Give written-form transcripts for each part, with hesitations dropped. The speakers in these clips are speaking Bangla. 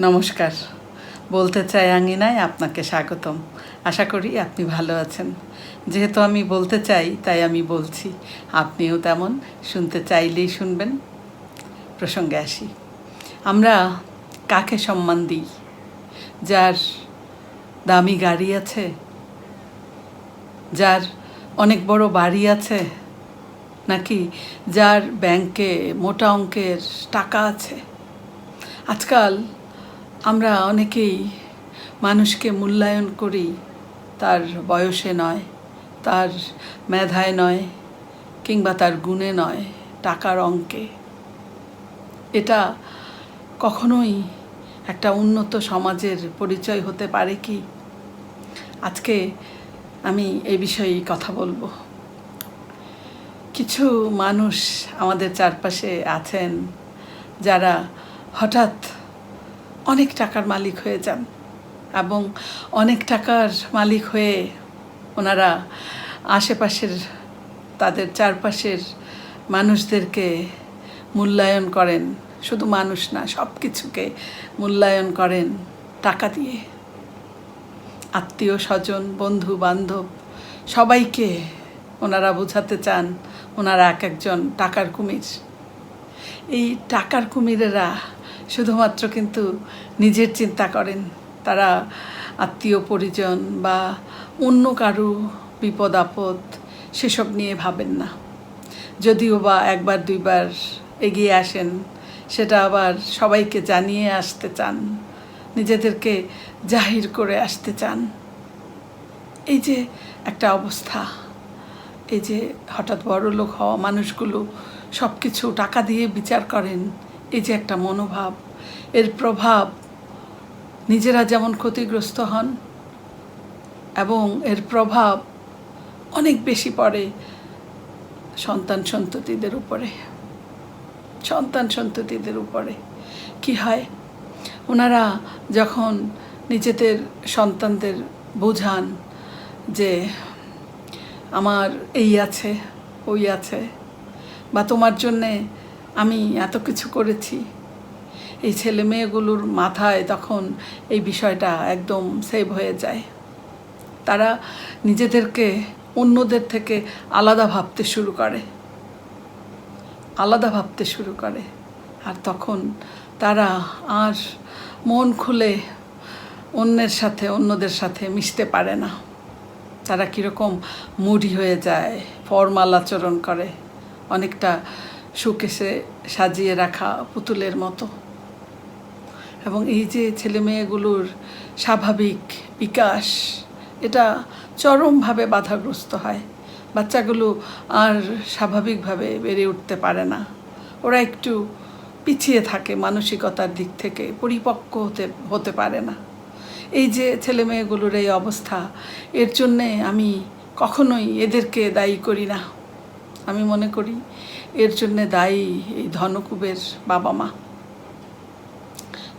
নমস্কার। বলতে চাই আঙিনায় আপনাকে স্বাগতম। আশা করি আপনি ভালো আছেন। যেহেতু আমি বলতে চাই তাই আমি বলছি, আপনিও তেমন শুনতে চাইলেই শুনবেন। প্রসঙ্গে আসি। আমরা কাকে সম্মান দিই? যার দামি গাড়ি আছে, যার অনেক বড় বাড়ি আছে, নাকি যার ব্যাংকে মোটা অঙ্কের টাকা আছে? আজকাল আমরা অনেকেই মানুষকে মূল্যায়ন করি তার বয়সে নয়, তার মেধায় নয়, কিংবা তার গুণে নয়, টাকার অঙ্কে। এটা কখনোই একটা উন্নত সমাজের পরিচয় হতে পারে কি? আজকে আমি এই বিষয়েই কথা বলবো। কিছু মানুষ আমাদের চারপাশে আছেন যারা হঠাৎ অনেক টাকার মালিক হয়ে যান, এবং অনেক টাকার মালিক হয়ে ওনারা আশেপাশের, তাদের চারপাশের মানুষদেরকে মূল্যায়ন করেন। শুধু মানুষ না, সব কিছুকে মূল্যায়ন করেন টাকা দিয়ে। আত্মীয় স্বজন, বন্ধু বান্ধব সবাইকে ওনারা বোঝাতে চান ওনারা এক একজন টাকার কুমির। এই টাকার কুমিরেরা শুধুমাত্র কিন্তু নিজের চিন্তা করেন, তারা আত্মীয় পরিজন বা অন্য কারো বিপদ আপদ সেসব নিয়ে ভাবেন না। যদিও বা একবার দুইবার এগিয়ে আসেন, সেটা আবার সবাইকে জানিয়ে আসতে চান, নিজেদেরকে জাহির করে আসতে চান। এই যে একটা অবস্থা, এই যে হঠাৎ বড়লোক হওয়া মানুষগুলো সব কিছু টাকা দিয়ে বিচার করেন, এই যে একটা মনোভাব, এর প্রভাব নিজেরা যেমন ক্ষতিগ্রস্ত হন, এবং এর প্রভাব অনেক বেশি পড়ে সন্তান সন্ততিদের উপরে। কি হয়, ওনারা যখন নিজেদের সন্তানদের বোঝান যে আমার এই আছে, ওই আছে, বা তোমার জন্যে আমি এত কিছু করেছি, এই ছেলে মেয়েগুলোর মাথায় তখন এই বিষয়টা একদম সেভ হয়ে যায়। তারা নিজেদেরকে অন্যদের থেকে আলাদা ভাবতে শুরু করে, আর তখন তারা আর মন খুলে অন্যদের সাথে মিশতে পারে না। তারা কীরকম মুড়ি হয়ে যায়, ফরমাল আচরণ করে, অনেকটা শোকেসে সাজিয়ে রাখা পুতুলের মতো। এবং এই যে ছেলে মেয়েগুলোর স্বাভাবিক বিকাশ, এটা চরমভাবে বাধাগ্রস্ত হয়। বাচ্চাগুলো আর স্বাভাবিকভাবে বেড়ে উঠতে পারে না, ওরা একটু পিছিয়ে থাকে মানসিকতার দিক থেকে, পরিপক্ক হতে পারে না। এই যে ছেলে মেয়েগুলোর এই অবস্থা, এর জন্যে আমি কখনোই এদেরকে দায়ী করি না। আমি মনে করি এর জন্যে দায়ী এই ধনকুবের বাবা মা।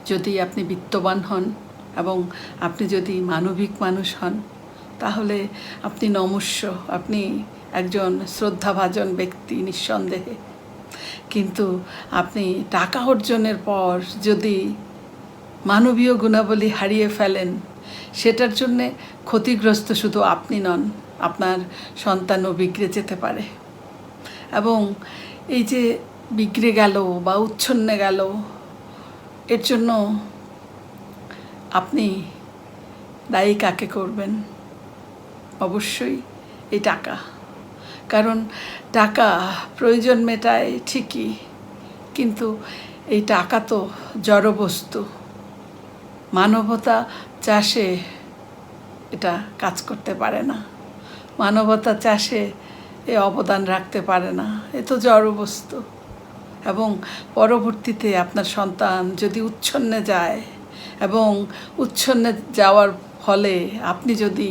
যদি আপনি বিত্তবান হন এবং আপনি যদি মানবিক মানুষ হন, তাহলে আপনি নমস্য, আপনি একজন শ্রদ্ধাভাজন ব্যক্তি নিঃসন্দেহে। কিন্তু আপনি টাকা অর্জনের পর যদি মানবীয় গুণাবলী হারিয়ে ফেলেন, সেটার জন্যে ক্ষতিগ্রস্ত শুধু আপনি নন, আপনার সন্তানও বিগড়ে যেতে পারে। এবং এই যে বিগড়ে গেল বা উচ্ছন্নে গেল, এর জন্য আপনি দায়ী কাকে করবেন? অবশ্যই এই টাকা। কারণ টাকা প্রয়োজন মেটায় ঠিকই, কিন্তু এই টাকা তো জড়বস্তু। মানবতা চাষে এটা কাজ করতে পারে না, মানবতা চাষে এ অবদান রাখতে পারে না, এ তো জড়বস্তু। এবং পরবর্তীতে আপনার সন্তান যদি উচ্ছন্নে যায়, এবং উচ্ছন্নে যাওয়ার ফলে আপনি যদি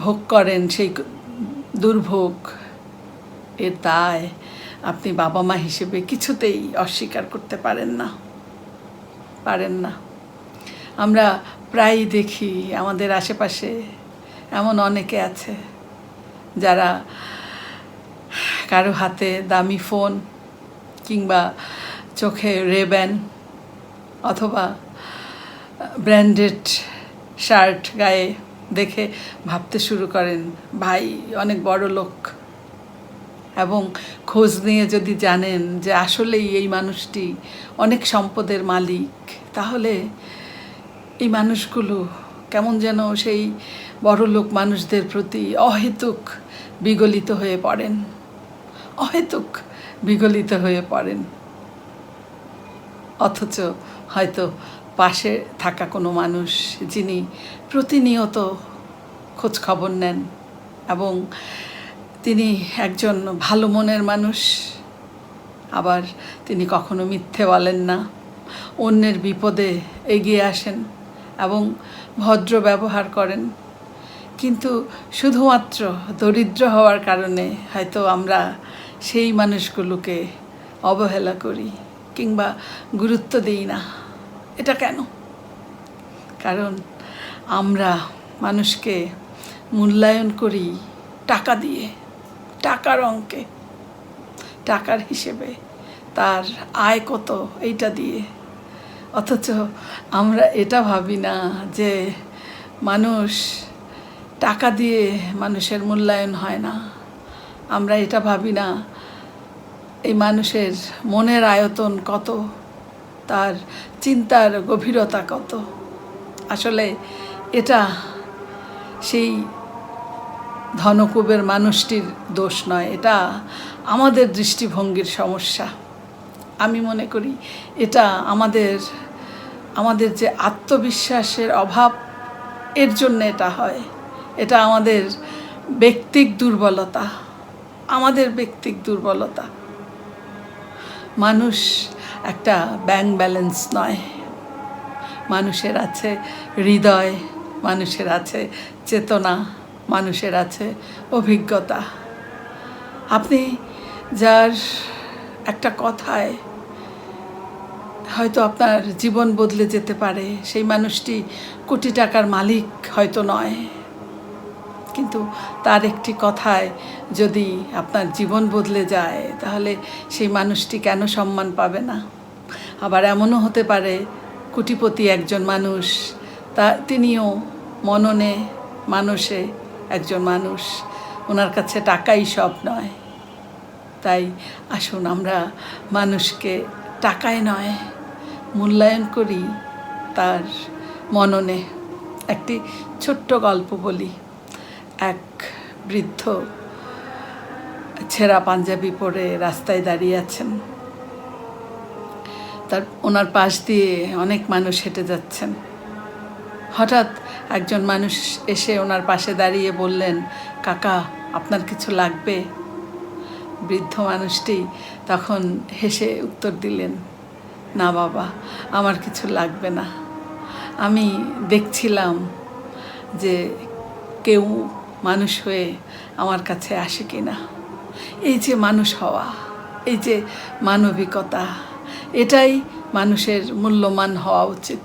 ভোগ করেন সেই দুর্ভোগ, এর দায় আপনি বাবা মা হিসেবে কিছুতেই অস্বীকার করতে পারেন না। আমরা প্রায়ই দেখি আমাদের আশেপাশে এমন অনেকে আছে যারা কারো হাতে দামি ফোন, কিংবা চোখে রেব্যান, অথবা ব্র্যান্ডেড শার্ট গায়ে দেখে ভাবতে শুরু করেন ভাই অনেক বড় লোক, এবং খোঁজ নিয়ে যদি জানেন যে আসলেই এই মানুষটি অনেক সম্পদের মালিক, তাহলে এই মানুষগুলো কেমন যেন সেই বড়লোক মানুষদের প্রতি অহেতুক বিগলিত হয়ে পড়েন, অহেতুক বিগলিত হয়ে পড়েন। অথচ হয়তো পাশে থাকা কোনো মানুষ যিনি প্রতিনিয়ত খোঁজ খবর নেন এবং তিনি একজন ভালো মনের মানুষ, আবার তিনি কখনো মিথ্যে বলেন না, অন্যের বিপদে এগিয়ে আসেন এবং ভদ্র ব্যবহার করেন, কিন্তু শুধুমাত্র দরিদ্র হওয়ার কারণে হয়তো আমরা সেই মানুষগুলোকে অবহেলা করি কিংবা গুরুত্ব দিই না। এটা কেন? কারণ আমরা মানুষকে মূল্যায়ন করি টাকা দিয়ে, টাকার অঙ্কে, টাকার হিসেবে, তার আয় কত এইটা দিয়ে। অথচ আমরা এটা ভাবি না যে মানুষ টাকা দিয়ে মানুষের মূল্যায়ন হয় না। আমরা এটা ভাবি না এই মানুষের মনের আয়তন কত, তার চিন্তার গভীরতা কত। আসলে এটা সেই ধনকুবের মানুষটির দোষ নয়, এটা আমাদের দৃষ্টিভঙ্গির সমস্যা। আমি মনে করি এটা আমাদের যে আত্মবিশ্বাসের অভাব, এর জন্য এটা হয়। এটা আমাদের ব্যক্তিক দুর্বলতা, আমাদের ব্যক্তিক দুর্বলতা। মানুষ একটা ব্যাংক ব্যালেন্স নয়। মানুষের আছে হৃদয়, মানুষের আছে চেতনা, মানুষের আছে অভিজ্ঞতা। আপনি যার একটা কথায় হয়তো আপনার জীবন বদলে যেতে পারে, সেই মানুষটি কোটি টাকার মালিক হয়তো নয়, কিন্তু তার একটি কথায় যদি আপনার জীবন বদলে যায়, তাহলে সেই মানুষটি কেন সম্মান পাবে না? আবার এমনও হতে পারে কোটিপতি একজন মানুষ, তিনিও মননে মানুষে একজন মানুষ, ওনার কাছে টাকাই সব নয়। তাই আসুন আমরা মানুষকে টাকায় নয় মূল্যায়ন করি তার মননে। একটি ছোট্ট গল্প বলি। এক বৃদ্ধ ছেঁড়া পাঞ্জাবি পরে রাস্তায় দাঁড়িয়ে আছেন। ওনার পাশ দিয়ে অনেক মানুষ হেঁটে যাচ্ছেন। হঠাৎ একজন মানুষ এসে ওনার পাশে দাঁড়িয়ে বললেন, কাকা আপনার কিছু লাগবে? বৃদ্ধ মানুষটি তখন হেসে উত্তর দিলেন, না বাবা, আমার কিছু লাগবে না। আমি দেখছিলাম যে কেউ মানুষ হয়ে আমার কাছে আসে কিনা। এই যে মানুষ হওয়া, এই যে মানবিকতা, এটাই মানুষের মূল্যমান হওয়া উচিত।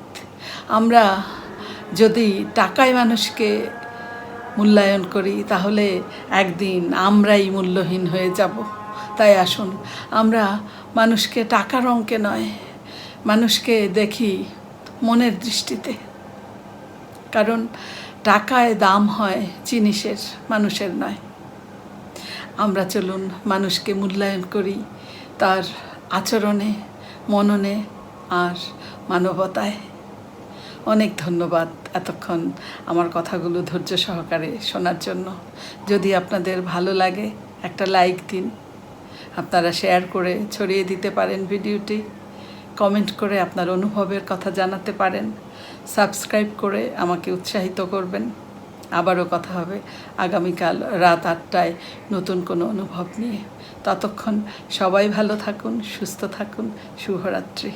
আমরা যদি টাকায় মানুষকে মূল্যায়ন করি, তাহলে একদিন আমরাই মূল্যহীন হয়ে যাব। তাই আসুন আমরা মানুষকে টাকার অঙ্কে নয়, মানুষকে দেখি মনের দৃষ্টিতে। কারণ টাকায় দাম হয় জিনিসের, মানুষের নয়। আমরা চলুন মানুষকে মূল্যায়ন করি তার আচরণে, মননে আর মানবতায়। অনেক ধন্যবাদ এতক্ষণ আমার কথাগুলো ধৈর্য সহকারে শোনার জন্য। যদি আপনাদের ভালো লাগে একটা লাইক দিন, আপনারা শেয়ার করে ছড়িয়ে দিতে পারেন ভিডিওটি, কমেন্ট করে আপনার অনুভবের কথা জানাতে পারেন, সাবস্ক্রাইব করে আমাকে উৎসাহিত করবেন। আবারও কথা হবে আগামীকাল রাত 8টায় নতুন কোনো অনুভব নিয়ে। ততক্ষণ সবাই ভালো থাকুন, সুস্থ থাকুন। শুভরাত্রি।